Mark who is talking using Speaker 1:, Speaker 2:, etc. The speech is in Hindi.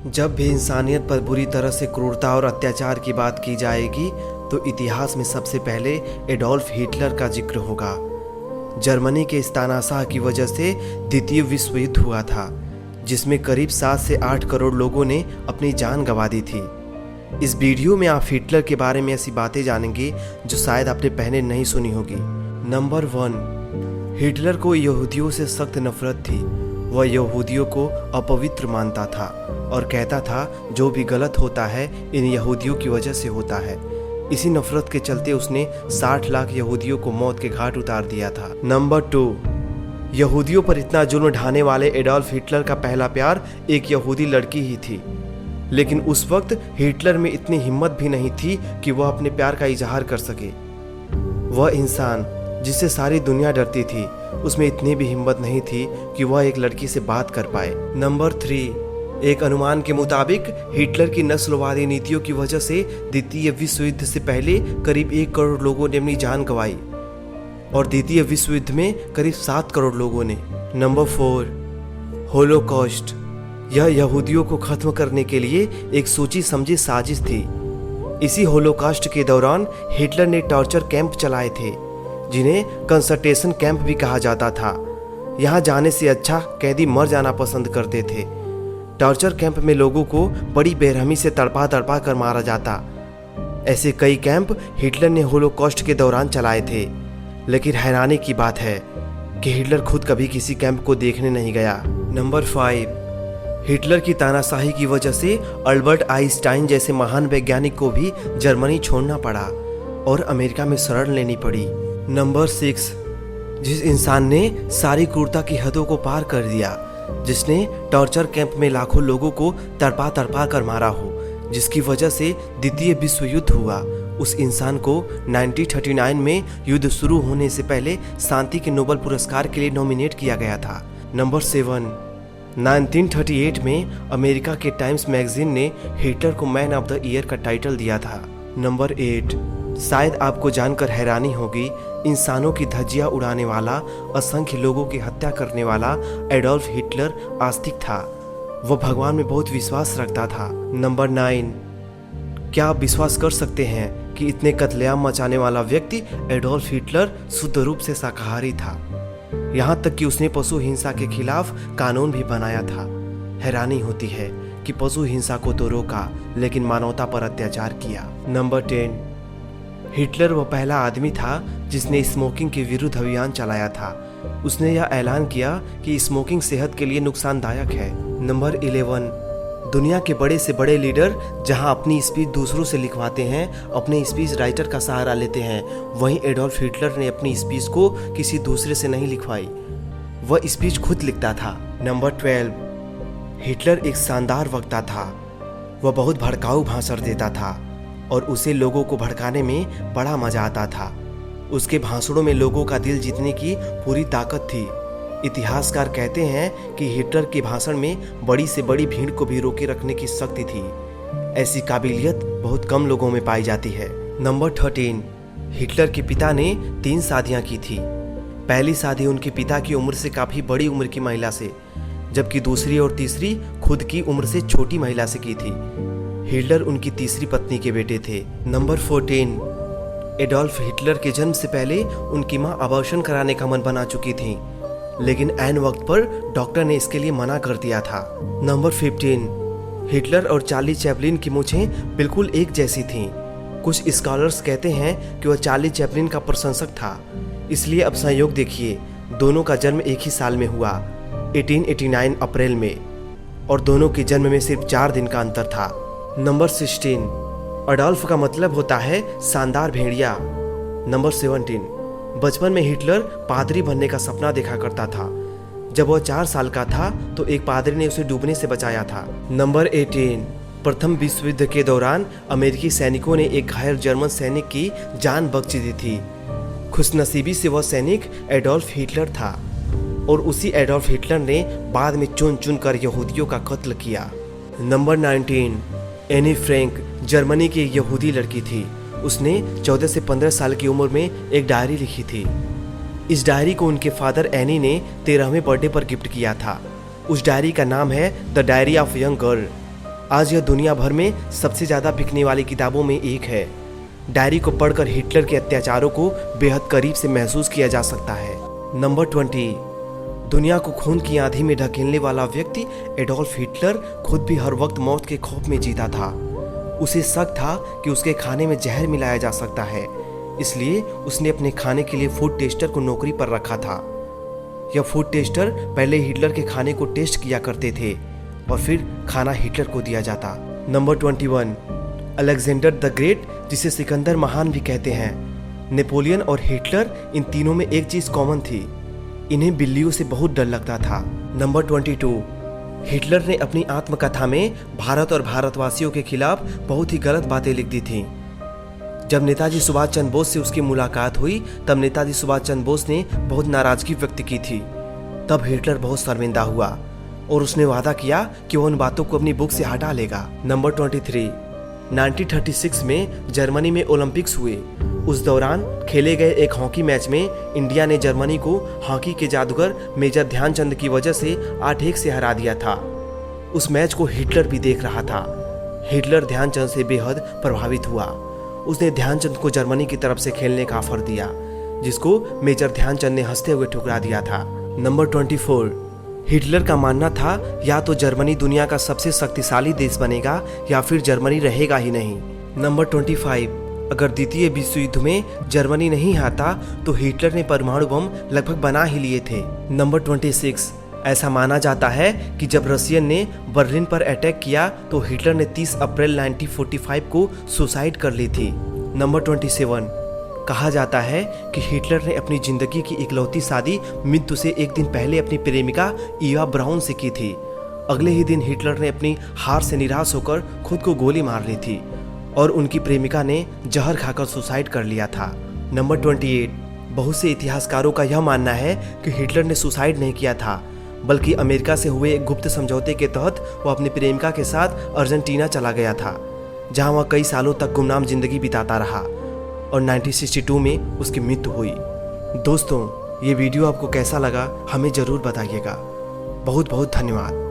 Speaker 1: जब भी इंसानियत पर बुरी तरह से क्रूरता और अत्याचार की बात की जाएगी तो इतिहास में सबसे पहले एडोल्फ हिटलर का जिक्र होगा। जर्मनी के इस तानाशाह की वजह से द्वितीय विश्व युद्ध हुआ था, जिसमें करीब 7 से 8 करोड़ लोगों ने अपनी जान गंवा दी थी। इस वीडियो में आप हिटलर के बारे में ऐसी बातें जानेंगे जो शायद आपने पहले नहीं सुनी होगी। नंबर 1, हिटलर को यहूदियों से सख्त नफरत थी। वह यहूदियों को अपवित्र मानता था और कहता था जो भी गलत होता है इन यहूदियों की वजह से होता है। इसी नफरत के चलते उसने 60 लाख यहूदियों को मौत के घाट उतार दिया था। नंबर 2, यहूदियों पर इतना जुल्म ढाने वाले एडोल्फ हिटलर का पहला प्यार एक यहूदी लड़की ही थी। लेकिन उस वक्त हिटलर में इतनी हिम्मत भी नहीं थी कि वह अपने प्यार का इजहार कर सके। वह इंसान जिससे सारी दुनिया डरती थी, उसमें इतनी भी हिम्मत नहीं थी कि वह एक लड़की से बात कर पाए। नंबर 3, एक अनुमान के मुताबिक हिटलर की नस्लवादी नीतियों की वजह से द्वितीय विश्व युद्ध से पहले करीब 1 करोड़ लोगों ने अपनी जान गंवाई और द्वितीय विश्व युद्ध में करीब 7 करोड़ लोगों ने। Number 4, Holocaust. यह यहूदियों को खत्म करने के लिए एक सोची समझी साजिश थी। इसी होलोकॉस्ट के दौरान हिटलर ने टॉर्चर कैंप चलाए थे, जिन्हें कंसंट्रेशन कैंप भी कहा जाता था। यहाँ जाने से अच्छा कैदी मर जाना पसंद करते थे। टॉर्चर कैंप में लोगों को बड़ी बेरहमी से तड़पा तड़पा कर मारा जाता। ऐसे कई कैंप हिटलर ने होलोकॉस्ट के दौरान चलाए थे। लेकिन हैरानी की बात है कि हिटलर खुद कभी किसी कैंप को देखने नहीं गया। नंबर 5, हिटलर की तानाशाही की वजह से अल्बर्ट आइंस्टाइन जैसे महान वैज्ञानिक को भी जर्मनी छोड़ना पड़ा और अमेरिका में शरण लेनी पड़ी। नंबर 6, जिस इंसान ने सारी क्रूरता की हदों को पार कर दिया, जिसने टॉर्चर कैंप में लाखों लोगों को तड़पा तड़पा कर मारा हो, जिसकी वजह से द्वितीय विश्व युद्ध हुआ, उस इंसान को 1939 में युद्ध शुरू होने से पहले शांति के नोबेल पुरस्कार के लिए नॉमिनेट किया गया था। नंबर 7, 1938 में अमेरिका के टाइम्स मैगजीन ने हिटलर को मैन ऑफ द ईयर का टाइटल दिया था। नंबर 8, शायद आपको जानकर हैरानी होगी, इंसानों की धज्जियां उड़ाने वाला, असंख्य लोगों की हत्या करने वाला एडोल्फ हिटलर आस्तिक था। वह भगवान में बहुत विश्वास रखता था। नंबर 9, क्या आप विश्वास कर सकते हैं कि इतने कत्लेआम मचाने वाला व्यक्ति एडोल्फ हिटलर शुद्ध रूप से शाकाहारी था। यहाँ तक कि उसने पशु हिंसा के खिलाफ कानून भी बनाया था। हैरानी होती है कि पशु हिंसा को तो रोका, लेकिन मानवता पर अत्याचार किया। नंबर 10, हिटलर वह पहला आदमी था जिसने स्मोकिंग के विरुद्ध अभियान चलाया था। उसने यह ऐलान किया कि स्मोकिंग सेहत के लिए नुकसानदायक है। नंबर 11, दुनिया के बड़े से बड़े लीडर जहां अपनी स्पीच दूसरों से लिखवाते हैं, अपने स्पीच राइटर का सहारा लेते हैं, वहीं एडोल्फ हिटलर ने अपनी स्पीच को किसी दूसरे से नहीं लिखवाई। वह स्पीच खुद लिखता था। नंबर 12, हिटलर एक शानदार वक्ता था। वह बहुत भड़काऊ भाषण देता था और उसे लोगों को भड़काने में बड़ा मजा आता था। उसके भाषणों में लोगों का दिल जीतने की पूरी ताकत थी। इतिहासकार कहते हैं कि हिटलर के भाषण में बड़ी से बड़ी भीड़ को भी रोके रखने की शक्ति थी। ऐसी काबिलियत बहुत कम लोगों में पाई जाती है। नंबर 13, हिटलर के पिता ने 3 शादियां की थी। पहली शादी उनके पिता की उम्र से काफ़ी बड़ी उम्र की महिला से, जबकि दूसरी और तीसरी खुद की उम्र से छोटी महिला से की थी। हिटलर उनकी तीसरी पत्नी के बेटे थे। नंबर 14, एडोल्फ हिटलर के जन्म से पहले उनकी मां अबॉर्शन कराने का मन बना चुकी थी, लेकिन ऐन वक्त पर डॉक्टर ने इसके लिए मना कर दिया था। नंबर 15, हिटलर और चार्ली चैपलिन की मूंछें बिल्कुल एक जैसी थीं। कुछ स्कॉलर्स कहते हैं कि वह चार्ली चैपलिन का प्रशंसक था। इसलिए अब संयोग देखिए, दोनों का जन्म एक ही साल में हुआ, 1889 अप्रैल में, और दोनों के जन्म में सिर्फ 4 दिन का अंतर था। नंबर 16, अडोल्फ का मतलब होता है शानदार भेड़िया। नंबर 17, बचपन में हिटलर पादरी बनने का सपना देखा करता था। जब वह 4 साल का था तो एक पादरी ने उसे डूबने से बचाया था। नंबर 18, प्रथम विश्व युद्ध के दौरान अमेरिकी सैनिकों ने एक घायल जर्मन सैनिक की जान बख्श दी थी। खुशनसीबी से वह सैनिक एडोल्फ हिटलर था और उसी एडोल्फ हिटलर ने बाद में चुन चुन कर यहूदियों का कत्ल किया। नंबर 19, एनी फ्रैंक जर्मनी की एक यहूदी लड़की थी। उसने 14 से 15 साल की उम्र में एक डायरी लिखी थी। इस डायरी को उनके फादर एनी ने 13वें बर्थडे पर गिफ्ट किया था। उस डायरी का नाम है the diary of young girl. आज यह दुनिया भर में सबसे ज़्यादा बिकने वाली किताबों में एक है। डायरी को पढ़कर हिटलर के अत्याचारों को बेहद करीब से महसूस किया जा सकता है। नंबर 20, दुनिया को खून की आंधी में ढकेलने वाला व्यक्ति एडोल्फ हिटलर खुद भी हर वक्त मौत के खौफ में जीता था। उसे शक था कि उसके खाने में जहर मिलाया जा सकता है, इसलिए उसने अपने खाने के लिए फूड टेस्टर को नौकरी पर रखा था। यह फूड टेस्टर पहले हिटलर के खाने को टेस्ट किया करते थे और फिर खाना हिटलर को दिया जाता। नंबर 21, अलेक्जेंडर द ग्रेट, जिसे सिकंदर महान भी कहते हैं। नेपोलियन और हिटलर, इन तीनों में एक चीज कॉमन थी, इन्हें बिल्लियों से बहुत डर लगता था। नंबर 22, हिटलर ने अपनी आत्मकथा में भारत और भारतवासियों के खिलाफ बहुत ही गलत बातें लिख दी थीं। जब नेताजी सुभाष चंद्र बोस से उसकी मुलाकात हुई तब नेताजी सुभाष चंद्र बोस ने बहुत नाराजगी व्यक्त की थी। तब हिटलर बहुत शर्मिंदा हुआ और उसने वादा किया कि वह उन बातों को अपनी बुक से हटा लेगा। नंबर 23, 1936 में जर्मनी में ओलंपिक्स हुए। उस दौरान खेले गए एक हॉकी मैच में इंडिया ने जर्मनी को हॉकी के जादूगर मेजर ध्यानचंद की वजह से 8-1 से हरा दिया था। उस मैच को हिटलर भी देख रहा था। हिटलर ध्यानचंद से बेहद प्रभावित हुआ। उसने ध्यानचंद को जर्मनी की तरफ से खेलने का ऑफर दिया, जिसको मेजर ध्यानचंद ने हंसते हुए ठुकरा दिया था। नंबर 24, हिटलर का मानना था या तो जर्मनी दुनिया का सबसे शक्तिशाली देश बनेगा या फिर जर्मनी रहेगा ही नहीं। नंबर 25, अगर द्वितीय विश्व युद्ध में जर्मनी नहीं हारता तो हिटलर ने परमाणु बम लगभग बना ही लिए थे। नंबर 26, ऐसा माना जाता है कि जब रशियन ने बर्लिन पर अटैक किया तो हिटलर ने 30 अप्रैल 1945 को सुसाइड कर ली थी। नंबर 27, कहा जाता है कि हिटलर ने अपनी जिंदगी की इकलौती शादी मृत्यु से एक दिन पहले अपनी प्रेमिका ईवा ब्राउन से की थी। अगले ही दिन हिटलर ने अपनी हार से निराश होकर खुद को गोली मार ली थी और उनकी प्रेमिका ने जहर खाकर सुसाइड कर लिया था। नंबर 28, बहुत से इतिहासकारों का यह मानना है कि हिटलर ने सुसाइड नहीं किया था, बल्कि अमेरिका से हुए एक गुप्त समझौते के तहत वह अपनी प्रेमिका के साथ अर्जेंटीना चला गया था, जहां वह कई सालों तक गुमनाम जिंदगी बिताता रहा और 1962 में उसकी मृत्यु हुई। दोस्तों, ये वीडियो आपको कैसा लगा हमें ज़रूर बताइएगा। बहुत बहुत धन्यवाद।